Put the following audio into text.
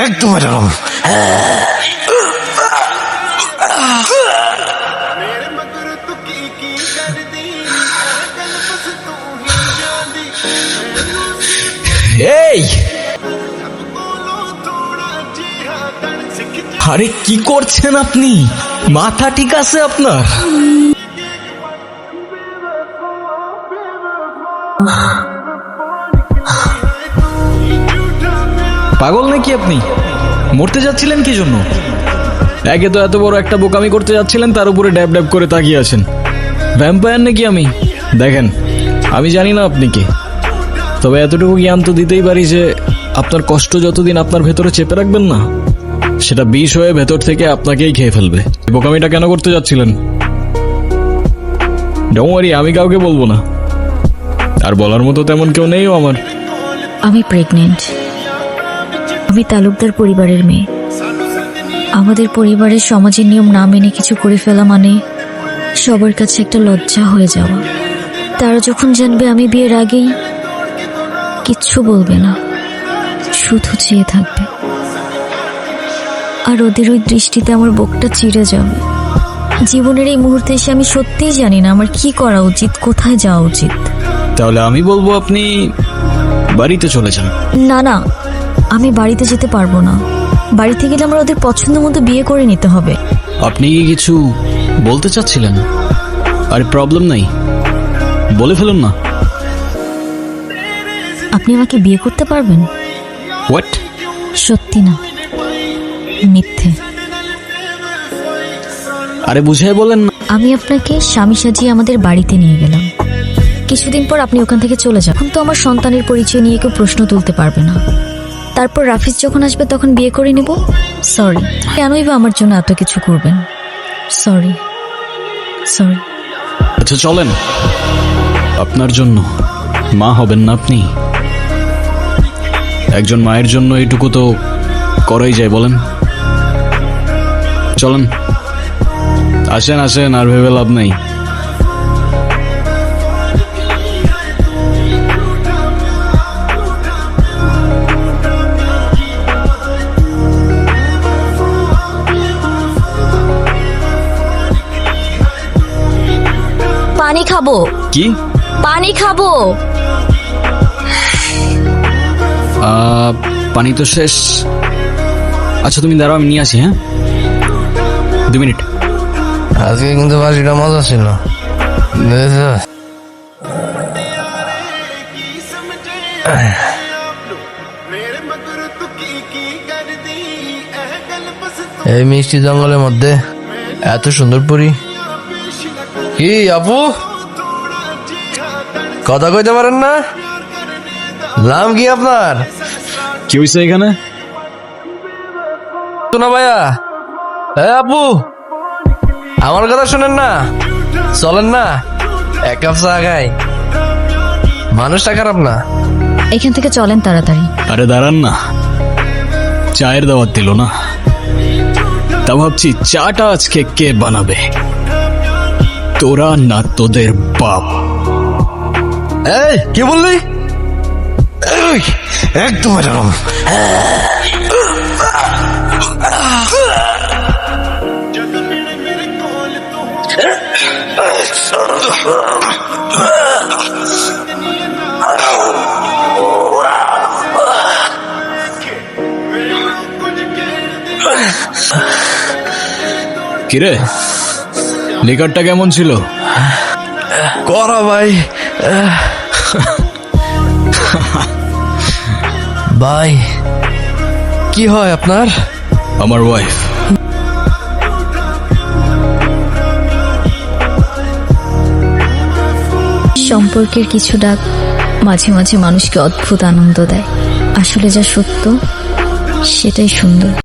একদম এরকম। এই আরে কি করছেন আপনি? মাথা ঠিক আছে আপনার? পাগল নাকি আপনি? মরতে যাচ্ছিলেন কি জন্য? একে তো এত বড় একটা বোকামি করতে যাচ্ছিলেন, তার উপরে ড্যাব ড্যাব করে তাকিয়ে আছেন। ভ্যাম্পায়ার নাকি আমি? দেখেন, আমি জানি না আপনি কে, তবে এতটুকু জ্ঞান তো দিতেই পারি যে আপনার কষ্ট যতদিন আপনার ভেতরে চেপে রাখবেন না, সেটা বিষ হয়ে ভেতর থেকে আপনাকেই খেয়ে ফেলবে। বোকামিটা কেন করতে যাচ্ছিলেন? ডোন্ট ওয়ারি, আমি কাউকে বলবো না, আর বলার মতো তেমন কেউ নেই আমার। আমি প্রেগনেন্ট। আমি তালুকদার পরিবারের মেয়ে। আমাদের পরিবারের সমাজের নিয়ম না মেনে কিছু করে ফেলা মানে সবার কাছে একটা লজ্জা হয়ে যাওয়া। তারা যখন জানবে আমি বিয়ের আগেই, কিচ্ছু বলবে না, শুধু চেয়ে থাকবে, আর ওদের ওই দৃষ্টিতে আমার বুকটা চিড়ে যাবে। জীবনের এই মুহূর্তে এসে আমি সত্যিই জানি না আমার কি করা উচিত, কোথায় যাওয়া উচিত। তাহলে আমি বলবো আপনি বাড়িতে চলে যান। না না, আমি বাড়িতে যেতে পারবো না। বাড়িতে গেলে আমরা ওদের পছন্দ মতো বিয়ে করে নিতে হবে। আপনি কি কিছু বলতে চাচ্ছিলেন? আরে প্রবলেম নাই, বলে ফেলুন না। আপনি আমাকে বিয়ে করতে পারবেন? হোয়াট? সত্যি না, মিথ্যে। আরে বুঝাই বলেন না। আমি আপনাকে স্বামী সাজিয়ে আমাদের বাড়িতে নিয়ে গেলাম। কিছুদিন পর আপনি ওখান থেকে চলে যান। এখন তো আমার সন্তানের পরিচয় নিয়ে কেউ প্রশ্ন তুলতে পারবে না। তারপর রাফিজ যখন আসবে তখন বিয়ে করে নেব। সরি, কেনই বা আমার জন্য এত কিছু করবেন? Sorry sorry. আচ্ছা চলেন, আপনার জন্য মা হবেন না আপনি? একজন মায়ের জন্য এইটুকু তো করাই যায়, বলেন? চলেন, আসেন আসেন, আর ভেবে লাভ নাই। পানি খাবো। কি? পানি খাবো। পানি তো শেষ। আচ্ছা তুমি দাঁড়াও, আমি নিয়ে আসি। হ্যাঁ, 2 মিনিট। আজকে কিন্তু বাসিটা মজা ছিল। এই মিষ্টি জঙ্গলের মধ্যে এত সুন্দর পরি। কি আপু, কথা কইতে পারেন না? নাম কি আপনার? কি হয়েছে এখানে? শোনা ভাইয়া, আপু আমার কথা শোনেন না, চলেন না এক কাপ চা খাই। মানুষটা খারাপ না। এখান থেকে চলেন তাড়াতাড়ি। আরে দাঁড়ান না, চায়ের দাওয়াত দিল না, তা ভাবছি চাটা আজকে কে বানাবে, তোরা না তোদের বাপ? এই কি বললি? একদম এরকম। কিরে, লিকারটা কেমন ছিল? করা ভাই। ভাই কি হয় আপনার? আমার ওয়াইফ। সম্পর্কের কিছু ডাক মাঝে মাঝে মানুষকে অদ্ভুত আনন্দ দেয়। আসলে যা সত্য সেটাই সুন্দর।